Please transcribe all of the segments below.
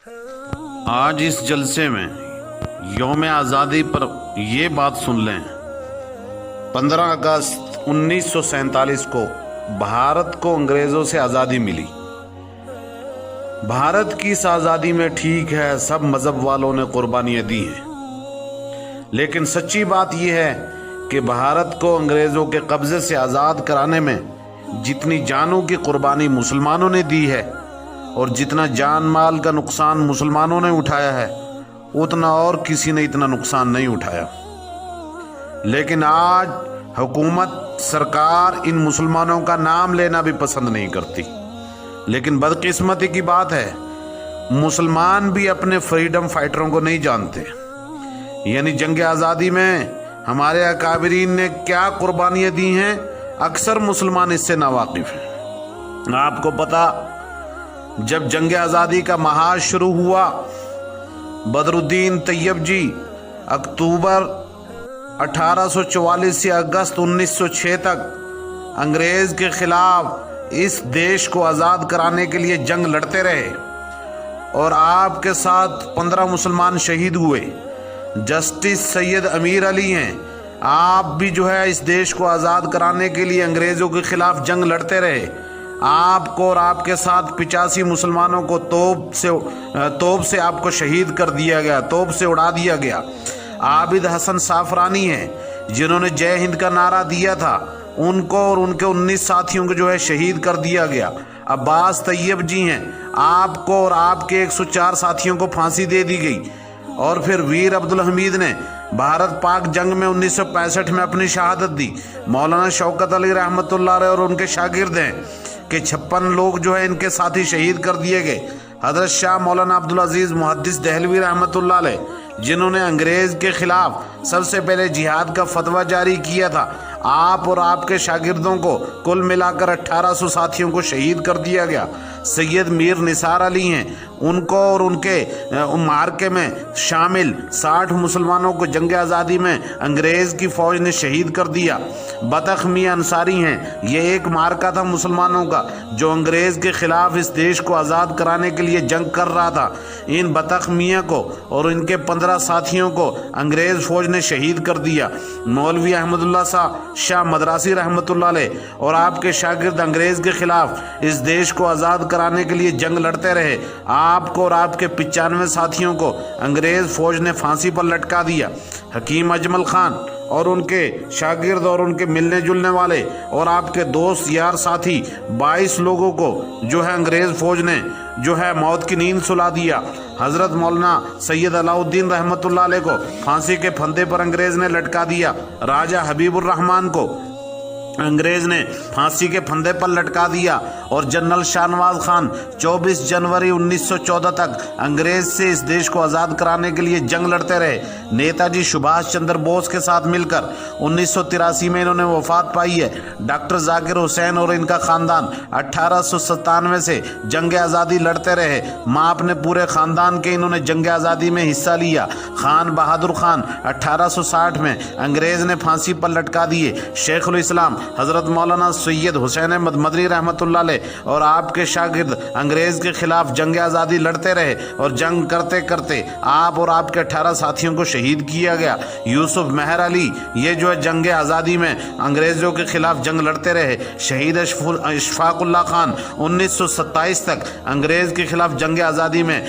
آج اس جلسے میں یوم آزادی پر یہ بات سن لیں۔ 15 اگست 1947 کو بھارت کو انگریزوں سے آزادی ملی۔ بھارت کی اس آزادی میں ٹھیک ہے سب مذہب والوں نے قربانیاں دی ہیں، لیکن سچی بات یہ ہے کہ بھارت کو انگریزوں کے قبضے سے آزاد کرانے میں جتنی جانوں کی قربانی مسلمانوں نے دی ہے اور جتنا جان مال کا نقصان مسلمانوں نے اٹھایا ہے، اتنا اور کسی نے اتنا نقصان نہیں اٹھایا۔ لیکن آج حکومت سرکار ان مسلمانوں کا نام لینا بھی پسند نہیں کرتی۔ لیکن بدقسمتی کی بات ہے، مسلمان بھی اپنے فریڈم فائٹروں کو نہیں جانتے۔ یعنی جنگ آزادی میں ہمارے اکابرین نے کیا قربانیاں دی ہیں، اکثر مسلمان اس سے ناواقف ہیں۔ آپ کو پتا، جب جنگ آزادی کا محاذ شروع ہوا، بدر الدین طیب جی اکتوبر 1844 سے اگست 1906 تک انگریز کے خلاف اس دیش کو آزاد کرانے کے لیے جنگ لڑتے رہے، اور آپ کے ساتھ 15 مسلمان شہید ہوئے۔ جسٹس سید امیر علی ہیں، آپ بھی اس دیش کو آزاد کرانے کے لیے انگریزوں کے خلاف جنگ لڑتے رہے۔ آپ کو اور آپ کے ساتھ 85 مسلمانوں کو توپ سے آپ کو شہید کر دیا گیا، توپ سے اڑا دیا گیا۔ عابد حسن سافرانی ہیں، جنہوں نے جے ہند کا نعرہ دیا تھا، ان کو اور ان کے 19 ساتھیوں کو شہید کر دیا گیا۔ عباس طیب جی ہیں، آپ کو اور آپ کے 104 ساتھیوں کو پھانسی دے دی گئی۔ اور پھر ویر عبدالحمید نے بھارت پاک جنگ میں 1965 میں اپنی شہادت دی۔ مولانا شوکت علی رحمۃ اللہ علیہ اور ان کے شاگرد ہیں کہ 56 لوگ ان کے ساتھی شہید کر دیے گئے۔ حضرت شاہ مولانا عبدالعزیز محدث دہلوی رحمۃ اللہ علیہ، جنہوں نے انگریز کے خلاف سب سے پہلے جہاد کا فتویٰ جاری کیا تھا، آپ اور آپ کے شاگردوں کو کل ملا کر 1800 ساتھیوں کو شہید کر دیا گیا۔ سید میر نثار علی ہیں، ان کو اور ان کے معرکے میں شامل 60 مسلمانوں کو جنگ آزادی میں انگریز کی فوج نے شہید کر دیا۔ بطخ میاں انصاری ہیں، یہ ایک معرکہ تھا مسلمانوں کا جو انگریز کے خلاف اس دیش کو آزاد کرانے کے لیے جنگ کر رہا تھا۔ ان بطخ میاں کو اور ان کے 15 ساتھیوں کو انگریز فوج نے شہید کر دیا۔ مولوی احمد اللہ شاہ مدراسی رحمۃ اللہ علیہ اور آپ کے شاگرد انگریز کے خلاف اس دیش کو آزاد کرانے کے لیے جنگ لڑتے رہے۔ آپ کو اور آپ کے 95 ساتھیوں کو انگریز فوج نے پھانسی پر لٹکا دیا۔ حکیم اجمل خان اور ان کے شاگرد اور ان کے ملنے جلنے والے اور آپ کے دوست یار ساتھی 22 لوگوں کو انگریز فوج نے موت کی نیند سلا دیا۔ حضرت مولانا سید علاؤ الدین رحمۃ اللہ علیہ کو پھانسی کے پھندے پر انگریز نے لٹکا دیا۔ راجہ حبیب الرحمان کو انگریز نے پھانسی کے پھندے پر لٹکا دیا، اور جنرل شاہ نواز خان 24 جنوری 1914 تک انگریز سے اس دیش کو آزاد کرانے کے لیے جنگ لڑتے رہے۔ نیتا جی سبھاش چندر بوس کے ساتھ مل کر 1983 میں انہوں نے وفات پائی ہے۔ ڈاکٹر ذاکر حسین اور ان کا خاندان 1897 سے جنگ آزادی لڑتے رہے۔ ماں اپنے پورے خاندان کے انہوں نے جنگ آزادی میں حصہ لیا۔ خان بہادر خان 1860 میں انگریز نے پھانسی پر لٹکا دیے۔ شیخ الاسلام حضرت مولانا سید حسین احمد مدنی رحمۃ اللہ علیہ اور آپ کے شاگرد انگریز کے خلاف جنگ آزادی لڑتے رہے، اور جنگ کرتے کرتے آپ اور آپ کے 18 ساتھیوں کو شہید کیا گیا۔ یوسف مہر علی یہ جنگ آزادی میں انگریزوں کے خلاف جنگ لڑتے رہے۔ شہید اشفاق اللہ خان 1927 تک انگریز کے خلاف جنگ آزادی میں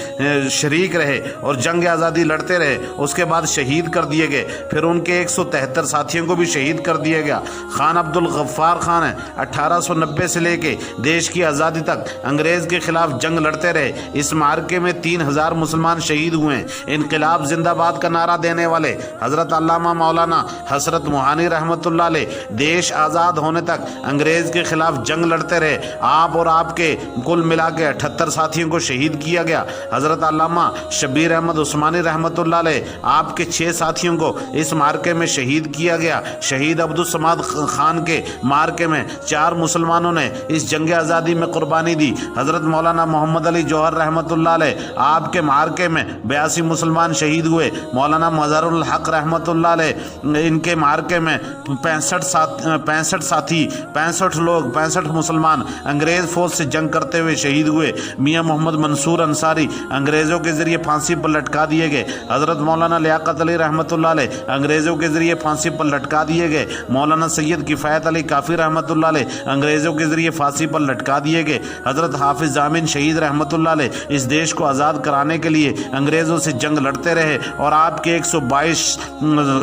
شریک رہے اور جنگ آزادی لڑتے رہے، اس کے بعد شہید کر دیے گئے۔ پھر ان کے 173 ساتھیوں کو بھی شہید کر دیا گیا۔ خان عبدالغفار خان ہیں، 1890 سے لے کے دیش کی آزادی تک انگریز کے خلاف جنگ لڑتے رہے۔ اس معرکے میں 3000 مسلمان شہید ہوئے ہیں۔ انقلاب زندہ باد کا نعرہ دینے والے حضرت علامہ مولانا حسرت موہانی رحمۃ اللہ علیہ دیش آزاد ہونے تک انگریز کے خلاف جنگ لڑتے رہے۔ آپ اور آپ کے کل ملا کے 78 ساتھیوں کو شہید کیا گیا۔ حضرت علامہ شبیر احمد عثمانی رحمۃ اللہ علیہ آپ کے 6 ساتھیوں کو اس معرکے میں شہید کیا گیا۔ شہید عبدالصمد خان کے کے معرکے میں 4 مسلمانوں نے اس جنگ آزادی میں قربانی دی۔ حضرت مولانا محمد علی جوہر رحمۃ اللہ علیہ، آپ کے معرکے میں 82 مسلمان شہید ہوئے۔ مولانا مظہر الحق رحمۃ اللہ علیہ، ان کے معرکے میں 65 مسلمان انگریز فوج سے جنگ کرتے ہوئے شہید ہوئے۔ میاں محمد منصور انصاری انگریزوں کے ذریعے پھانسی پر لٹکا دیے گئے۔ حضرت مولانا لیاقت علی رحمۃ اللہ علیہ انگریزوں کے ذریعے پھانسی پر لٹکا دیے گئے۔ مولانا سید کفایت علی کافی رحمۃ اللہ علیہ انگریزوں کے ذریعے پھانسی پر لٹکا دیے گئے۔ حضرت حافظ ضامن شہید رحمۃ اللہ علیہ اس دیش کو آزاد کرانے کے لیے انگریزوں سے جنگ لڑتے رہے اور آپ کے 122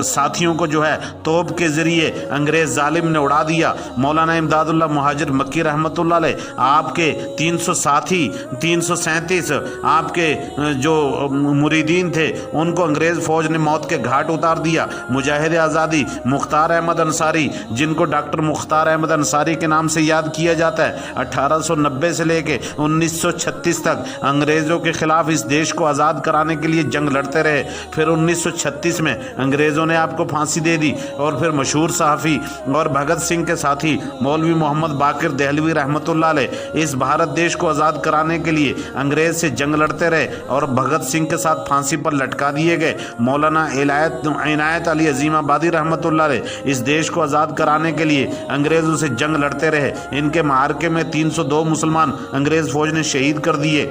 ساتھیوں کو جو ہے توپ کے ذریعے انگریز ظالم نے اڑا دیا۔ مولانا امداد اللہ مہاجر مکی رحمۃ اللہ علیہ، آپ کے 337 آپ کے جو مریدین تھے ان کو انگریز فوج نے موت کے گھاٹ اتار دیا۔ مجاہد آزادی مختار احمد انصاری، جن کو ڈاکٹر مختار احمد انصاری کے نام سے یاد کیا جاتا ہے، 1890 سے لے کے 1936 تک انگریزوں کے خلاف اس دیش کو آزاد کرانے کے لیے جنگ لڑتے رہے۔ پھر 1936 میں انگریزوں نے آپ کو پھانسی دے دی اور پھر مشہور صحافی اور بھگت سنگھ کے ساتھی مولوی محمد باقر دہلوی رحمۃ اللہ علیہ اس بھارت دیش کو آزاد کرانے کے لیے انگریز سے جنگ لڑتے رہے اور بھگت سنگھ کے ساتھ پھانسی پر لٹکا دیے گئے۔ مولانا عنایت علی عظیم آبادی رحمۃ اللہ علیہ اس دیش کو آزاد کرانے کے لیے انگریزوں سے جنگ لڑتے رہے۔ ان کے معرکے میں 302 مسلمان انگریز فوج نے شہید کر دیے۔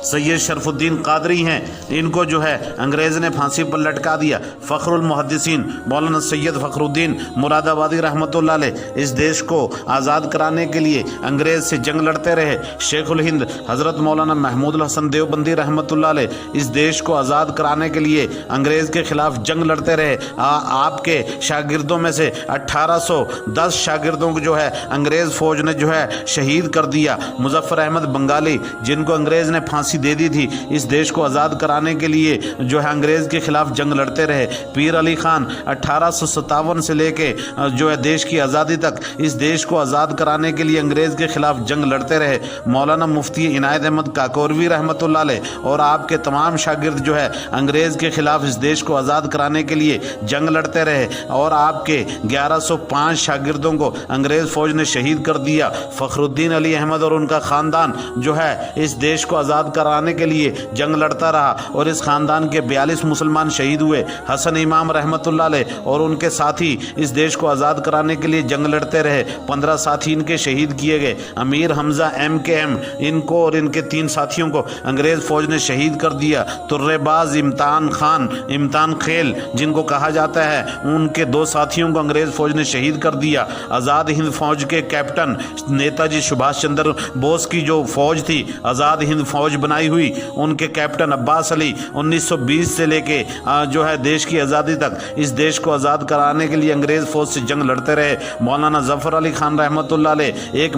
سید شرف الدین قادری ہیں، ان کو جو ہے انگریز نے پھانسی پر لٹکا دیا۔ فخر المحدثین مولانا سید فخر الدین مراد آبادی رحمۃ اللہ علیہ اس دیش کو آزاد کرانے کے لیے انگریز سے جنگ لڑتے رہے۔ شیخ الہند حضرت مولانا محمود الحسن دیوبندی رحمۃ اللہ علیہ اس دیش کو آزاد کرانے کے لیے انگریز کے خلاف جنگ لڑتے رہے۔ آپ کے شاگردوں میں سے 1810 شاگردوں کو جو ہے انگریز فوج نے جو ہے شہید کر دیا۔ مظفر احمد بنگالی، جن کو انگریز نے پھانسی دے دی تھی، اس دیش کو آزاد کرانے کے لیے جو ہے انگریز کے خلاف جنگ لڑتے رہے۔ پیر علی خان 1857 سے لے کے جو ہے دیش کی آزادی تک اس دیش کو آزاد کرانے کے لیے انگریز کے خلاف جنگ لڑتے رہے۔ مولانا مفتی عنایت احمد کاکوروی رحمۃ اللہ علیہ اور آپ کے تمام شاگرد جو ہے انگریز کے خلاف اس دیش کو آزاد کرانے کے لیے جنگ لڑتے رہے اور آپ کے 1105 شاگردوں کو انگریز فوج نے شہید کر دیا۔ فخر الدین علی احمد اور ان کا خاندان جو ہے اس دیش کو آزاد کرانے کے لیے جنگ لڑتا رہا اور اس خاندان کے 42 مسلمان شہید ہوئے۔ حسن امام رحمۃ اللہ علیہ اور ان کے ساتھی اس دیش کو آزاد کرانے کے لیے جنگ لڑتے رہے، 15 ساتھی ان کے شہید کیے گئے۔ امیر حمزہ MKM، ان کو اور ان کے 3 ساتھیوں کو انگریز فوج نے شہید کر دیا۔ ترے باز امتان خیل، جن کو کہا جاتا ہے، ان کے 2 ساتھیوں کو انگریز فوج نے شہید کر دیا۔ آزاد ہند فوج کے کیپٹن نیتا جی سبھاش چندر بوس کی جو فوج تھی، آزاد ہند فوج بنائی ہوئی، ان کے کیپٹن عباس علی 1920 سے لے کے جو ہے دیش کی آزادی تک اس دیش کو آزاد کرانے کے لیے انگریز فوج سے جنگ لڑتے رہے۔ مولانا ظفر علی خان رحمۃ اللہ علیہ ایک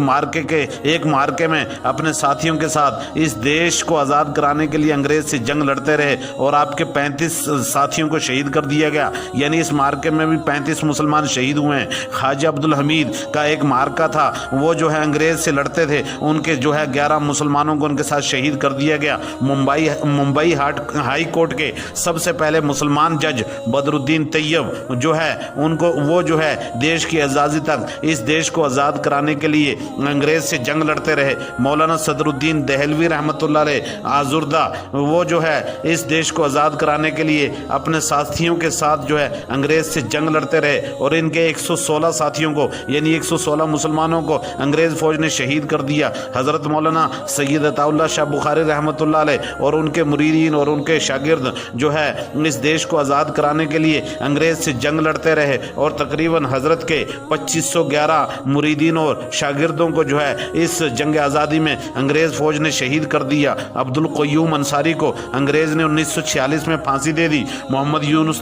معرکے میں اپنے ساتھیوں کے ساتھ اس دیش کو آزاد کرانے کے لیے انگریز سے جنگ لڑتے رہے اور آپ کے 35 ساتھیوں کو شہید کر دیا گیا، یعنی اس معرکے میں بھی 35 مسلمان شہید ہوئے ہیں۔ خواجہ عبدالحمید کا ایک معرکہ تھا، وہ جو ہے انگریز سے لڑتے تھے، ان کے جو ہے 11 مسلمانوں کو ان کے ساتھ شہید کر دیا گیا۔ ممبئی ہائی کورٹ کے سب سے پہلے مسلمان جج بدر الدین طیب جو ہے ان کو وہ جو ہے دیش کی آزادی تک اس دیش کو آزاد کرانے کے لیے انگریز سے جنگ لڑتے رہے۔ مولانا صدر الدین دہلوی رحمۃ اللہ علیہ آزردہ، وہ جو ہے اس دیش کو آزاد کرانے کے لیے اپنے ساتھیوں کے ساتھ جو ہے انگریز سے جنگ لڑتے رہے اور ان کے 116 ساتھیوں کو یعنی 116 مسلمانوں کو انگریز فوج نے شہید کر دیا۔ حضرت مولانا سید عطا اللہ شاہ بخاری رحمۃ اللہ علیہ اور ان کے مریدین اور ان کے شاگرد جو ہے اس دیش کو آزاد کرانے کے لیے انگریز سے جنگ لڑتے رہے اور تقریباً حضرت کے 2511 مریدین اور شاگردوں کو جو ہے اس جنگ آزادی میں انگریز فوج نے شہید کر دیا۔ عبد القیوم انصاری کو انگریز نے 1946 میں پھانسی دے دی۔ محمد یونس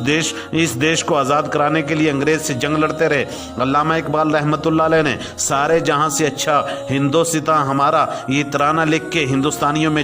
اس دیش کو آزاد کرانے کے لیے انگریز سے جنگ لڑتے رہے۔ علامہ اقبال رحمۃ اللہ علیہ نے سارے جہاں سے اچھا ہندوستاں ہمارا یہ ترانہ لکھ کے ہندوستانیوں میں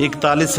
41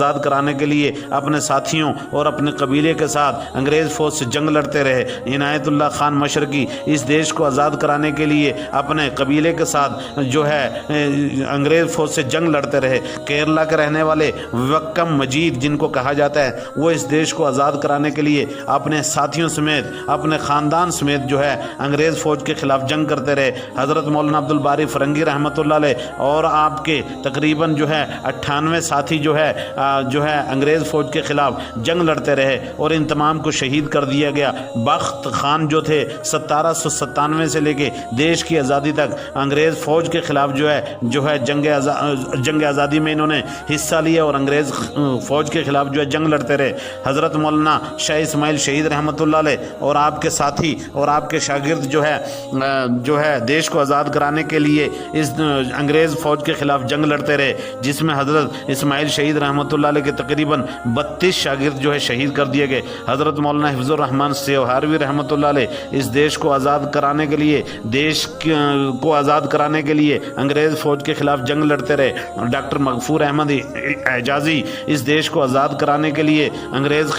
آزاد کرانے کے لیے اپنے ساتھیوں اور اپنے قبیلے کے ساتھ انگریز فوج سے جنگ لڑتے رہے۔ عنایت اللہ خان مشرقی اس دیش کو آزاد کرانے کے لیے اپنے قبیلے کے ساتھ جو ہے انگریز فوج سے جنگ لڑتے رہے۔ کیرلا کے رہنے والے وکم مجید جن کو کہا جاتا ہے، وہ اس دیش کو آزاد کرانے کے لیے اپنے ساتھیوں سمیت اپنے خاندان سمیت جو ہے انگریز فوج کے خلاف جنگ کرتے رہے۔ حضرت مولانا عبد الباری فرنگی رحمۃ اللہ علیہ اور آپ کے تقریباً جو ہے 98 ساتھی جو ہے انگریز فوج کے خلاف جنگ لڑتے رہے اور ان تمام کو شہید کر دیا گیا۔ بخت خان جو تھے 1797 سے لے کے دیش کی آزادی تک انگریز فوج کے خلاف جو ہے جنگ آزادی میں انہوں نے حصہ لیا اور انگریز فوج کے خلاف جو ہے جنگ لڑتے رہے۔ حضرت مولانا شاہ اسماعیل شہید رحمۃ اللہ علیہ اور آپ کے ساتھی اور آپ کے شاگرد جو ہے دیش کو آزاد کرانے کے لیے اس انگریز فوج کے خلاف جنگ لڑتے رہے، جس میں حضرت اسماعیل شہید رحمۃ اللہ علیہ کے تقریباً 32 شاگرد جو ہے شہید کر دیے گئے۔ حضرت مولانا حفظ الرحمان سیوہاروی رحمۃ اللہ علیہ اس دیش کو آزاد کرانے کے لیے انگریز فوج کے خلاف جنگ لڑتے رہے۔ ڈاکٹر مغفور احمد اعجازی اس دیش کو آزاد کرانے کے لیے انگریز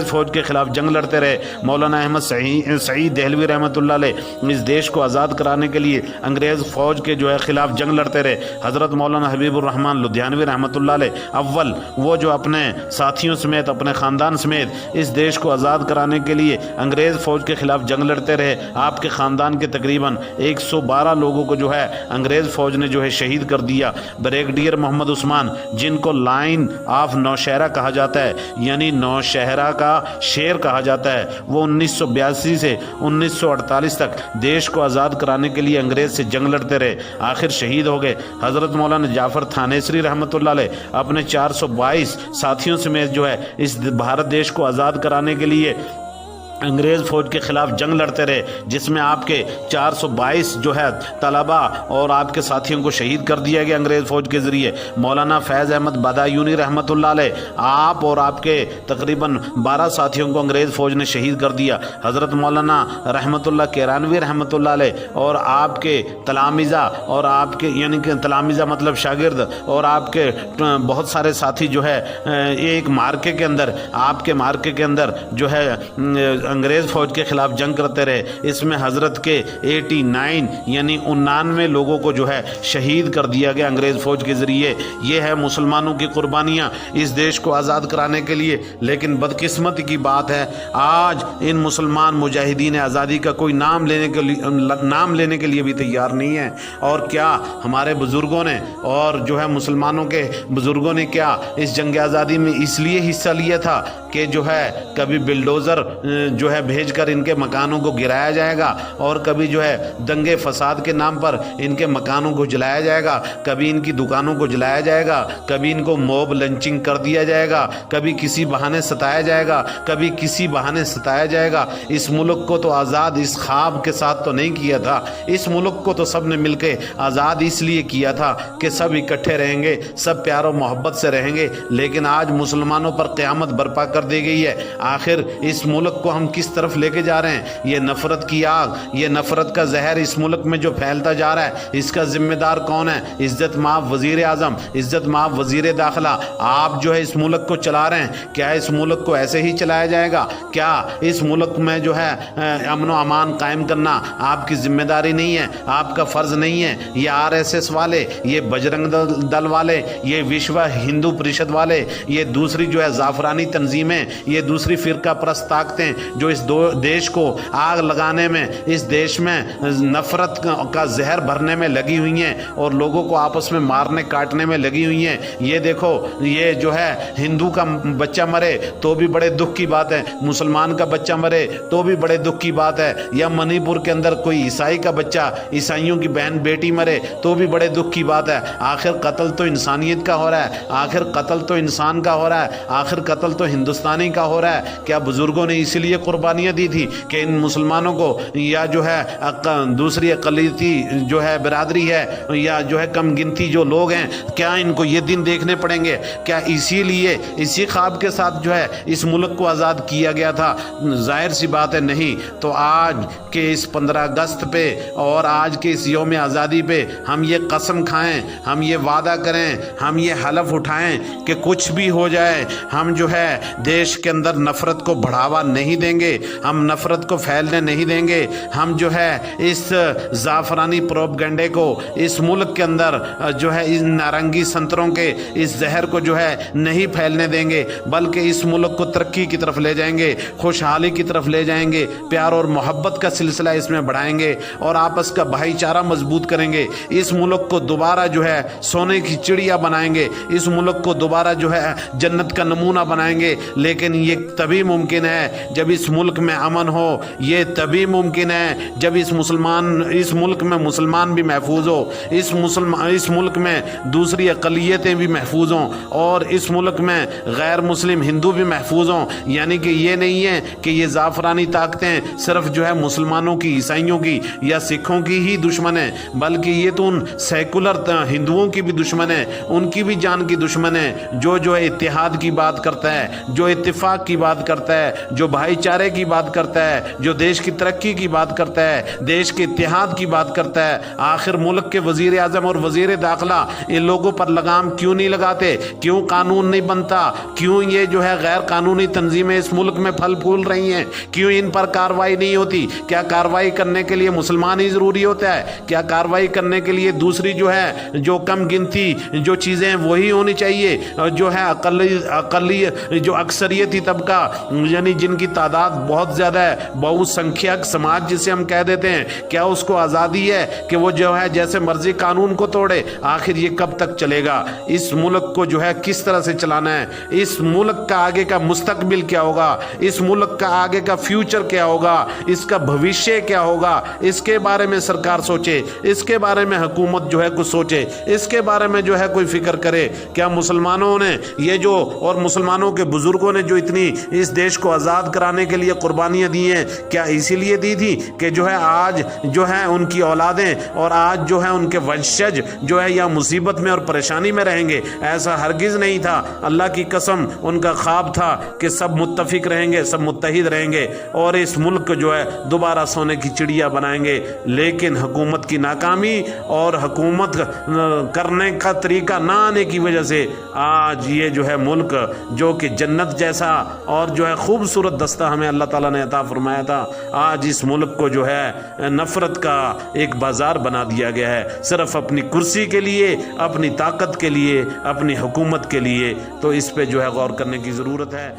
فوج کے خلاف جنگ لڑتے رہے۔ مولانا احمد سعید دہلوی رحمۃ اللہ علیہ اس دیش کو آزاد کرانے کے لیے انگریز فوج کے جو ہے خلاف جنگ لڑتے رہے۔ حضرت مولانا حبیب الرحمان لدھیانوی رحمۃ اللہ علیہ اول وہ جو اپنے ساتھیوں سمیت اپنے خاندان سمیت اس دیش کو آزاد کرانے کے لیے انگریز فوج کے خلاف جنگ لڑتے رہے۔ آپ کے خاندان کے تقریباً 112 لوگوں کو جو ہے انگریز فوج نے جو ہے شہید کر دیا۔ بریگیڈیئر محمد عثمان جن کو لائن آف نوشہرہ کہا جاتا ہے، یعنی نوشہرہ کا شیر کہا جاتا ہے، وہ 1982 سے 1948 تک دیش کو آزاد کرانے کے لیے انگریز سے جنگ لڑتے رہے، آخر شہید ہو گئے۔ حضرت مولانا جعفر تھانیسری رحمۃ اللہ علیہ اپنے 422 ساتھیوں سمیت جو ہے اس بھارت دیش کو آزاد کرانے کے لیے انگریز فوج کے خلاف جنگ لڑتے رہے، جس میں آپ کے 422 جو ہے طلبہ اور آپ کے ساتھیوں کو شہید کر دیا گیا انگریز فوج کے ذریعے۔ مولانا فیض احمد بدایونی رحمۃ اللہ علیہ آپ اور آپ کے تقریباً 12 ساتھیوں کو انگریز فوج نے شہید کر دیا۔ حضرت مولانا رحمۃ اللہ کیرانوی رحمۃ اللہ علیہ اور آپ کے تلامذہ اور آپ کے یعنی کہ تلامذہ مطلب شاگرد اور آپ کے بہت سارے ساتھی جو ہے ایک مارکے کے اندر آپ کے مارکے کے اندر جو ہے انگریز فوج کے خلاف جنگ کرتے رہے۔ اس میں حضرت کے 89 یعنی 99 لوگوں کو جو ہے شہید کر دیا گیا انگریز فوج کے ذریعے۔ یہ ہے مسلمانوں کی قربانیاں اس دیش کو آزاد کرانے کے لیے۔ لیکن بدقسمتی کی بات ہے آج ان مسلمان مجاہدین آزادی کا کوئی نام لینے کے لیے بھی تیار نہیں ہے۔ اور کیا ہمارے بزرگوں نے اور جو ہے مسلمانوں کے بزرگوں نے کیا اس جنگ آزادی میں اس لیے حصہ لیا تھا کہ جو ہے کبھی بلڈوزر جو ہے بھیج کر ان کے مکانوں کو گرایا جائے گا اور کبھی جو ہے دنگے فساد کے نام پر ان کے مکانوں کو جلایا جائے گا، کبھی ان کی دکانوں کو جلایا جائے گا، کبھی ان کو موب لنچنگ کر دیا جائے گا، کبھی کسی بہانے ستایا جائے گا، کبھی کسی بہانے ستایا جائے گا۔ اس ملک کو تو آزاد اس خواب کے ساتھ تو نہیں کیا تھا، اس ملک کو تو سب نے مل کے آزاد اس لیے کیا تھا کہ سب اکٹھے رہیں گے، سب پیار و محبت سے رہیں گے۔ لیکن آج مسلمانوں پر قیامت برپا کر دی گئی ہے۔ آخر اس ملک کو ہم کس طرف لے کے جا رہے ہیں؟ یہ نفرت کی آگ، یہ نفرت کا زہر اس ملک میں جو پھیلتا جا رہا ہے، اس کا ذمہ دار کون ہے؟ عزت مآب وزیر اعظم، عزت مآب وزیر داخلہ، آپ جو ہے اس ملک کو چلا رہے ہیں۔ کیا اس ملک کو ایسے ہی چلایا جائے گا؟ کیا اس ملک میں جو ہے امن و امان قائم کرنا آپ کی ذمہ داری نہیں ہے، آپ کا فرض نہیں ہے؟ یہ RSS والے، یہ بجرنگ دل والے، یہ وشو ہندو پریشد والے، یہ دوسری جو ہے زعفرانی تنظیمیں، یہ دوسری فرقہ پرست طاقتیں جو اس دیش کو آگ لگانے میں، اس دیش میں نفرت کا زہر بھرنے میں لگی ہوئی ہیں اور لوگوں کو آپس میں مارنے کاٹنے میں لگی ہوئی ہیں۔ یہ دیکھو، یہ جو ہے ہندو کا بچہ مرے تو بھی بڑے دکھ کی بات ہے، مسلمان کا بچہ مرے تو بھی بڑے دکھ کی بات ہے، یا منی پور کے اندر کوئی عیسائی کا بچہ، عیسائیوں کی بہن بیٹی مرے تو بھی بڑے دکھ کی بات ہے۔ آخر قتل تو انسانیت کا ہو رہا ہے، آخر قتل تو انسان کا ہو رہا ہے، آخر قتل تو ہندوستانی کا ہو رہا ہے۔ کیا بزرگوں نے اس لیے قربانیاں دی تھی کہ ان مسلمانوں کو یا جو ہے دوسری اقلیتی جو ہے برادری ہے یا جو ہے کم گنتی جو لوگ ہیں، کیا ان کو یہ دن دیکھنے پڑیں گے؟ کیا اسی لیے اسی خواب کے ساتھ جو ہے اس ملک کو آزاد کیا گیا تھا؟ ظاہر سی بات ہے نہیں۔ تو آج کے اس 15 اگست پہ اور آج کے اس یوم آزادی پہ ہم یہ قسم کھائیں، ہم یہ وعدہ کریں، ہم یہ حلف اٹھائیں کہ کچھ بھی ہو جائے ہم جو ہے دیش کے اندر نفرت کو بڑھاوا نہیں دیں گے، ہم نفرت کو پھیلنے نہیں دیں گے، ہم جو ہے اس زعفرانی پروپیگنڈے کو اس ملک کے اندر جو ہے ان نارنگی سنتروں کے اس زہر کو جو ہے نہیں پھیلنے دیں گے، بلکہ اس ملک کو ترقی کی طرف لے جائیں گے، خوشحالی کی طرف لے جائیں گے، پیار اور محبت کا سلسلہ اس میں بڑھائیں گے اور آپس کا بھائی چارہ مضبوط کریں گے۔ اس ملک کو دوبارہ جو ہے سونے کی چڑیا بنائیں گے، اس ملک کو دوبارہ جو ہے جنت کا نمونہ بنائیں گے۔ لیکن یہ تبھی ممکن ہے جب اس ملک میں امن ہو، یہ تبھی ممکن ہے جب اس ملک میں مسلمان بھی محفوظ ہو، اس ملک میں دوسری اقلیتیں بھی محفوظ ہوں اور اس ملک میں غیر مسلم ہندو بھی محفوظ ہوں۔ یعنی کہ یہ نہیں ہے کہ یہ زعفرانی طاقتیں صرف جو ہے مسلمانوں کی، عیسائیوں کی یا سکھوں کی ہی دشمن ہیں، بلکہ یہ تو ان سیکولر ہندوؤں کی بھی دشمن ہے، ان کی بھی جان کی دشمن ہے، جو ہے اتحاد کی بات کرتا ہے، جو اتفاق کی بات کرتا ہے، جو بھائی چارے کی بات کرتا ہے، جو دیش کی ترقی کی بات کرتا ہے، دیش کے اتحاد کی بات کرتا ہے۔ آخر ملک کے وزیر اعظم اور وزیر داخلہ ان لوگوں پر لگام کیوں نہیں لگاتے؟ کیوں قانون نہیں بنتا؟ کیوں یہ جو ہے غیر قانونی تنظیمیں اس ملک میں پھل پھول رہی ہیں؟ کیوں ان پر کارروائی نہیں ہوتی؟ کیا کارروائی کرنے کے لیے مسلمان ہی ضروری ہوتا ہے؟ کیا کارروائی کرنے کے لیے دوسری جو ہے جو کم گنتی جو چیزیں ہیں وہی ہونی چاہیے؟ جو ہے اقلی جو اکثریتی طبقہ یعنی جن کی تعداد بہت زیادہ ہے، بہو سنکھیک سماج جسے ہم کہہ دیتے ہیں، کیا اس کو آزادی ہے کہ وہ جو ہے جیسے مرضی قانون کو توڑے؟ آخر یہ کب تک چلے گا؟ اس ملک کو جو ہے کس طرح سے چلانا ہے؟ اس ملک کا آگے کا مستقبل کیا ہوگا؟ اس ملک کا آگے کا فیوچر کیا ہوگا؟ اس کا بھوشیہ کیا ہوگا؟ اس کے بارے میں سرکار سوچے، اس کے بارے میں حکومت جو ہے کچھ سوچے، اس کے بارے میں جو ہے کوئی فکر کرے۔ کیا مسلمانوں نے یہ جو اور مسلمانوں کے بزرگوں نے جو اتنی اس دیش کو آزاد کرانے کے لیے قربانیاں دی ہیں، کیا اسی لیے دی تھی کہ جو ہے آج جو ہے ان کی اولادیں اور آج جو ہے ان کے ونشج جو ہے یا مصیبت میں اور پریشانی میں رہیں گے؟ ایسا ہرگز نہیں تھا۔ اللہ کی قسم ان کا خواب تھا کہ سب متفق رہیں گے، سب متحد رہیں گے اور اس ملک کو جو ہے دوبارہ سونے کی چڑیا بنائیں گے۔ لیکن حکومت کی ناکامی اور حکومت کرنے کا طریقہ نہ آنے کی وجہ سے آج یہ جو ہے ملک جو کہ جنت جیسا اور جو ہے خوبصورت دستہ ہمیں اللہ تعالیٰ نے عطا فرمایا تھا، آج اس ملک کو جو ہے نفرت کا ایک بازار بنا دیا گیا ہے، صرف اپنی کرسی کے لیے، اپنی طاقت کے لیے، اپنی حکومت کے لیے۔ تو اس پہ جو ہے غور کرنے کی ضرورت ہے۔